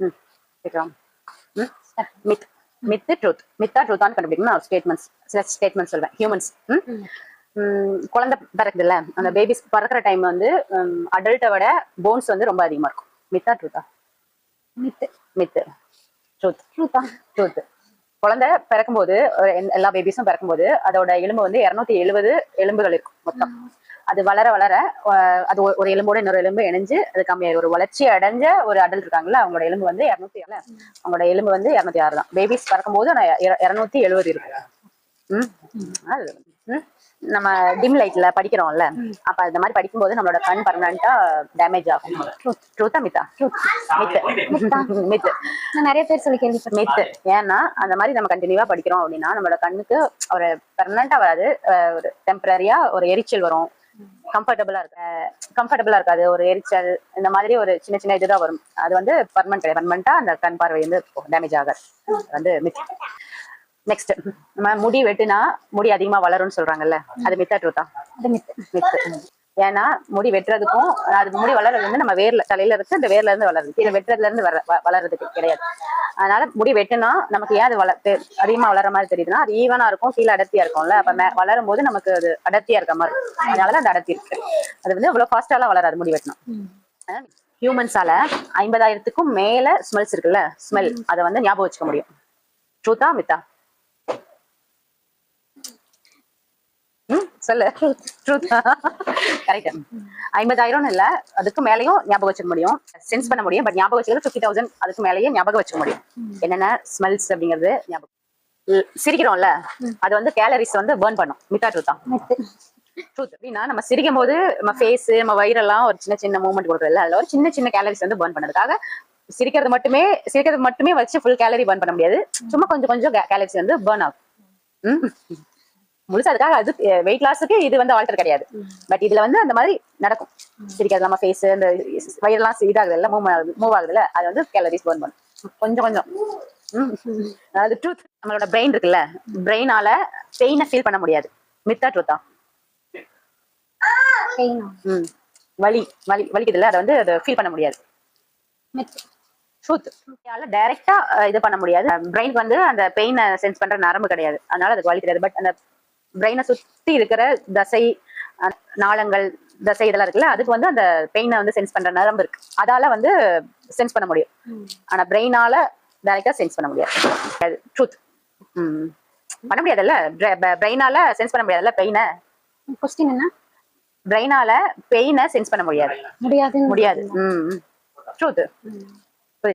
ம் கேட்கலாம். ம் மித் மித்து ட்ரூத் மித்தா ட்ரூத்தான்னு கண்டுபிடிக்கணும். நான் ஸ்டேட்மெண்ட்ஸ் சில ஸ்டேட்மெண்ட் சொல்வேன். ஹியூமன்ஸ் குழந்தை பிறக்குதுல்ல, அந்த பேபிஸ் பிறக்கிற டைம் வந்து அடல்ட்டை விட போன்ஸ் வந்து ரொம்ப அதிகமா இருக்கும். மித்தா ட்ரூத்தா? மித்து. மித்து. ட்ரூத். ட்ரூத்தா? ட்ரூத். குழந்தை பிறக்கும்போது எல்லா பேபிஸும் பிறக்கும்போது அதோட எலும்பு வந்து 270 எலும்புகள் இருக்கும் மொத்தம். அது வளர வளர அது ஒரு எலும்போட இன்னொரு எலும்பு இணைஞ்சு அது கம்மியாயிரும். ஒரு வளர்ச்சி அடைஞ்ச ஒரு அடல்ட் இருக்காங்கல்ல, அவங்களோட எலும்பு வந்து 206. அவங்களோட எலும்பு வந்து 206 தான். பேபிஸ் பிறக்கும்போது 270 இருக்கு. நம்ம டிம் லைட்ல படிக்கிறோம்ல, அப்ப இந்த மாதிரி படிக்கும்போது நம்மளோட கண் பர்மனண்டா டேமேஜ் ஆகும். ட்ரூத்தா மித்தா? மித்து. நான் நிறைய பேர் சொல்லி கேள்விப்பட்டேன். மித்து. ஏன்னா அந்த மாதிரி நம்ம கண்டினியூவா படிக்கிறோம் அப்படின்னா நம்மளோட கண்ணுக்கு ஒரு பெர்மனண்டா வராது, ஒரு டெம்பரரியா ஒரு எரிச்சல் வரும். கம்ஃபர்டபுளா இருக்காது, ஒரு எரிச்சல் இந்த மாதிரி ஒரு சின்ன சின்ன இதுதான் வரும். அது வந்து பர்மனண்டா அந்த கண் பார்வை வந்து டேமேஜ் ஆகாது. வந்து மித்து. நெக்ஸ்ட், நம்ம முடி வெட்டுனா முடி அதிகமா வளரும்னு சொல்றாங்கல்ல, அது மித்தா ட்ரூத்தா? அது மித்து. மித்து. ஏன்னா முடி வெட்டுறதுக்கும் அது முடி வளர்றது வந்து நம்ம வேர்ல தலையில இருக்கு, இந்த வேர்ல இருந்து வளருது, கீழே வெட்டுறதுல இருந்து வளர்றதுக்கு கிடையாது. அதனால முடி வெட்டுனா நமக்கு ஏன் அது அதிகமா வளர மாதிரி தெரியுதுன்னா அது ஈவனா இருக்கும், கீழே அடர்த்தியா இருக்கும்ல. அப்ப வளரும் போது நமக்கு அது அடர்த்தியா இருக்க மாதிரி இருக்கும். அதனாலதான் அது அடர்த்தி இருக்கு. அது வந்து இவ்வளவு ஃபாஸ்டாலாம் வளராது முடி வெட்டினா. ஹியூமன்ஸால 50,000க்கும் மேல ஸ்மெல்ஸ் இருக்குல்ல, ஸ்மெல் அதை வந்து ஞாபகம் வச்சுக்க முடியும். ட்ரூத்தா மித்தா? சொல்லு. கரெக்ட். 50,000 இல்ல, அதுக்கு மேலயும் ஞாபகம் வச்சுக்க முடியும், சென்ஸ் பண்ண முடியும். பட் ஞாபகம் வச்சுக்கிறது 50,000, அதுக்கு மேலேயே ஞாபகம் வச்சுக்க முடியும். என்னென்ன ஸ்மெல்ஸ் அப்படிங்கிறது ஞாபகம். சிரிக்கிறோம்ல, அது வந்து கேலரிஸ் வந்து பர்ன் பண்ணும். மித்தா ட்ரூத்தா? ட்ரூத். அப்படின்னா நம்ம சிரிக்கும் போது நம்ம ஃபேஸ் நம்ம வயிறெல்லாம் ஒரு சின்ன சின்ன மூவ்மெண்ட் கொடுக்குறதுல, அதுல ஒரு சின்ன சின்ன கேலரிஸ் வந்து பர்ன் பண்ணதுக்காக சிரிக்கிறது மட்டுமே வச்சு ஃபுல் கேலரி பர்ன் பண்ண முடியாது. சும்மா கொஞ்சம் கொஞ்சம் கேலரிஸ் வந்து பர்ன் ஆகும். முழுசா அதுக்காக அது வெயிட் லாஸுக்கு இது வந்து ஆல்டர் கிடையாது. பட் இதுல வந்து அந்த மாதிரி நடக்கும். சிரிக்கிறது நம்ம ஃபேஸ் இந்த வயிறெல்லாம் இதாகுதுல்ல, மூவ் ஆகுதுல்ல, அது வந்து கேலரிஸ் பர்ன் பண்ணும் கொஞ்சம் கொஞ்சம். அதாவது ட்ரூத். நம்மளோட பிரெயின் இருக்குல்ல, பிரெயினால பெயினை ஃபீல் பண்ண முடியாது. மித்தா ட்ரூத்தா? வலிக்குதுல்ல, அதை வந்து அதை ஃபீல் பண்ண முடியாது. ட்ரூத். டைரக்டா இது பண்ண முடியாது. பிரெயினுக்கு வந்து அந்த பெயினை சென்ஸ் பண்ற நரம்பு கிடையாது, அதனால அதுக்கு வலி தெரியாது. பட் அந்த பிரெயினை சுத்தி இருக்கிற தசை, நாளங்கள், தசை இதெல்லாம் இருக்குல்ல, அதுக்கு வந்து அந்த பெயினை வந்து சென்ஸ் பண்ற நரம்பு இருக்கு, அதால வந்து சென்ஸ் பண்ண முடியும். ஆனா பிரெயினால டைரக்டா சென்ஸ் பண்ண முடியாது. ட்ரூத். பண்ண முடியாதுல்ல, பிரெயினால சென்ஸ் பண்ண முடியாதுல்ல பெயினை. கொஸ்டின் என்ன? பிரெயினால பெயினை சென்ஸ் பண்ண முடியாது. முடியாது. ட்ரூத்.